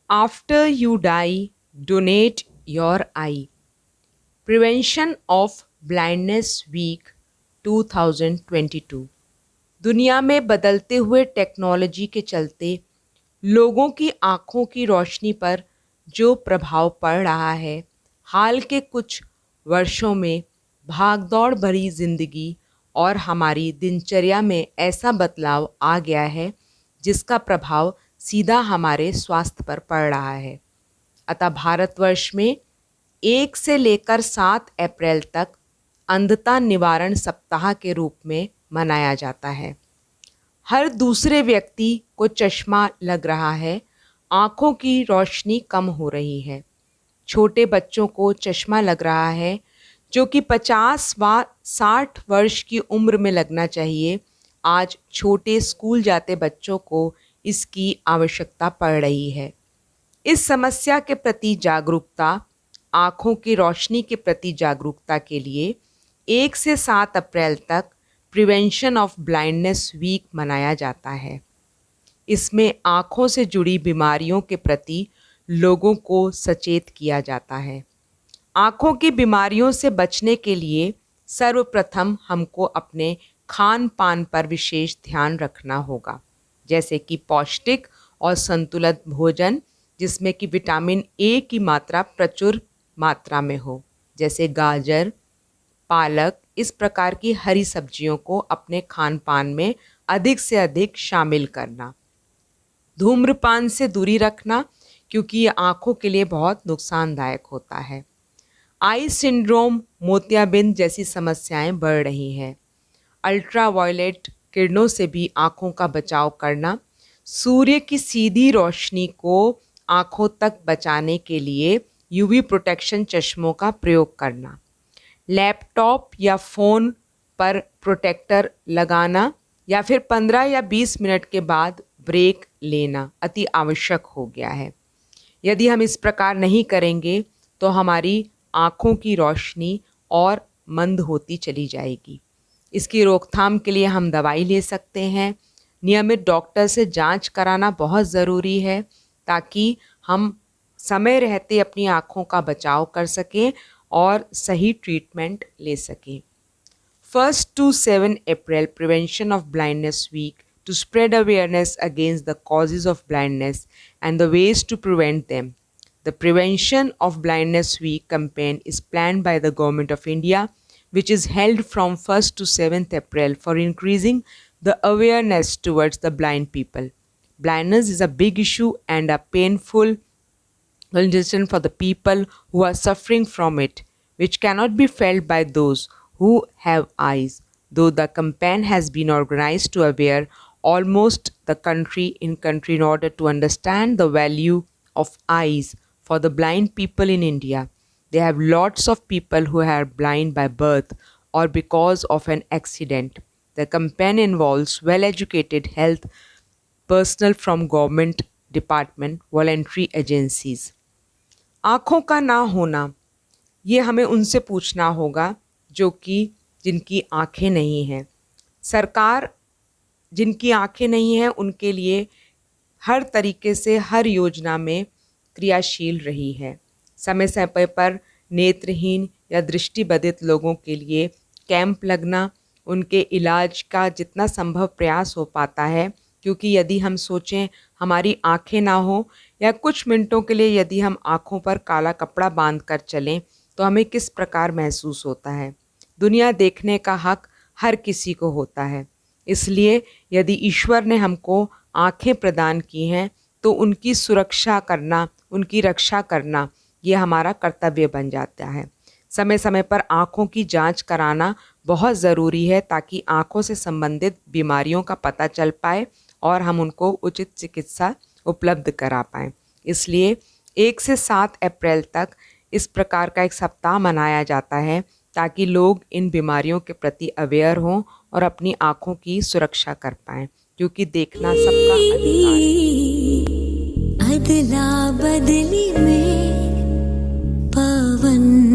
After you die, donate your eye. Prevention of Blindness Week 2022। दुनिया में बदलते हुए टेक्नोलॉजी के चलते लोगों की आँखों की रोशनी पर जो प्रभाव पड़ रहा है, हाल के कुछ वर्षों में भागदौड़ भरी ज़िंदगी और हमारी दिनचर्या में ऐसा बदलाव आ गया है जिसका प्रभाव सीधा हमारे स्वास्थ्य पर पड़ रहा है। अतः भारतवर्ष में 1 से लेकर 7 अप्रैल तक अंधता निवारण सप्ताह के रूप में मनाया जाता है। हर दूसरे व्यक्ति को चश्मा लग रहा है, आँखों की रोशनी कम हो रही है। छोटे बच्चों को चश्मा लग रहा है जो कि 50 व 60 वर्ष की उम्र में लगना चाहिए। आज छोटे स्कूल जाते बच्चों को इसकी आवश्यकता पड़ रही है। इस समस्या के प्रति जागरूकता, आँखों की रोशनी के प्रति जागरूकता के लिए 1 से 7 अप्रैल तक प्रिवेंशन ऑफ ब्लाइंडनेस वीक मनाया जाता है। इसमें आँखों से जुड़ी बीमारियों के प्रति लोगों को सचेत किया जाता है। आँखों की बीमारियों से बचने के लिए सर्वप्रथम हमको अपने खान पान पर विशेष ध्यान रखना होगा, जैसे कि पौष्टिक और संतुलित भोजन जिसमें कि विटामिन ए की मात्रा प्रचुर मात्रा में हो, जैसे गाजर, पालक। इस प्रकार की हरी सब्जियों को अपने खान पान में अधिक से अधिक शामिल करना। धूम्रपान से दूरी रखना क्योंकि ये आँखों के लिए बहुत नुकसानदायक होता है। आई सिंड्रोम, मोतियाबिंद जैसी समस्याएं बढ़ रही हैं। अल्ट्रावायलेट किरणों से भी आँखों का बचाव करना। सूर्य की सीधी रोशनी को आँखों तक बचाने के लिए यूवी प्रोटेक्शन चश्मों का प्रयोग करना। लैपटॉप या फ़ोन पर प्रोटेक्टर लगाना या फिर 15 या 20 मिनट के बाद ब्रेक लेना अति आवश्यक हो गया है। यदि हम इस प्रकार नहीं करेंगे तो हमारी आँखों की रोशनी और मंद होती चली जाएगी। इसकी रोकथाम के लिए हम दवाई ले सकते हैं। नियमित डॉक्टर से जांच कराना बहुत ज़रूरी है ताकि हम समय रहते अपनी आँखों का बचाव कर सकें और सही ट्रीटमेंट ले सकें। 1 to 7 April Prevention of Blindness Week to spread awareness against the causes of blindness and the ways to prevent them. The Prevention of Blindness Week campaign is planned by the Government of India, which is held from 1st to 7th April for increasing the awareness towards the blind people. Blindness is a big issue and a painful condition for the people who are suffering from it, which cannot be felt by those who have eyes. Though the campaign has been organized to aware almost the country in order to understand the value of eyes for the blind people in India. They have lots of people who are blind by birth or because of an accident. The campaign involves well-educated health personnel from government department, voluntary agencies. आँखों का ना होना, ये हमें उनसे पूछना होगा जो कि जिनकी आँखें नहीं हैं। सरकार जिनकी आँखें नहीं हैं उनके लिए हर तरीके से हर योजना में क्रियाशील रही है। समय समय पर नेत्रहीन या दृष्टिबाधित लोगों के लिए कैंप लगना, उनके इलाज का जितना संभव प्रयास हो पाता है, क्योंकि यदि हम सोचें हमारी आँखें ना हो या कुछ मिनटों के लिए यदि हम आँखों पर काला कपड़ा बांध कर चलें तो हमें किस प्रकार महसूस होता है। दुनिया देखने का हक हर किसी को होता है, इसलिए यदि ईश्वर ने हमको आँखें प्रदान की हैं तो उनकी सुरक्षा करना, उनकी रक्षा करना ये हमारा कर्तव्य बन जाता है। समय समय पर आँखों की जांच कराना बहुत ज़रूरी है ताकि आँखों से संबंधित बीमारियों का पता चल पाए और हम उनको उचित चिकित्सा उपलब्ध करा पाएँ। इसलिए 1 से 7 अप्रैल तक इस प्रकार का एक सप्ताह मनाया जाता है ताकि लोग इन बीमारियों के प्रति अवेयर हों और अपनी आँखों की सुरक्षा कर पाएँ, क्योंकि देखना सबका अधिकार है। अदला बदली में पवन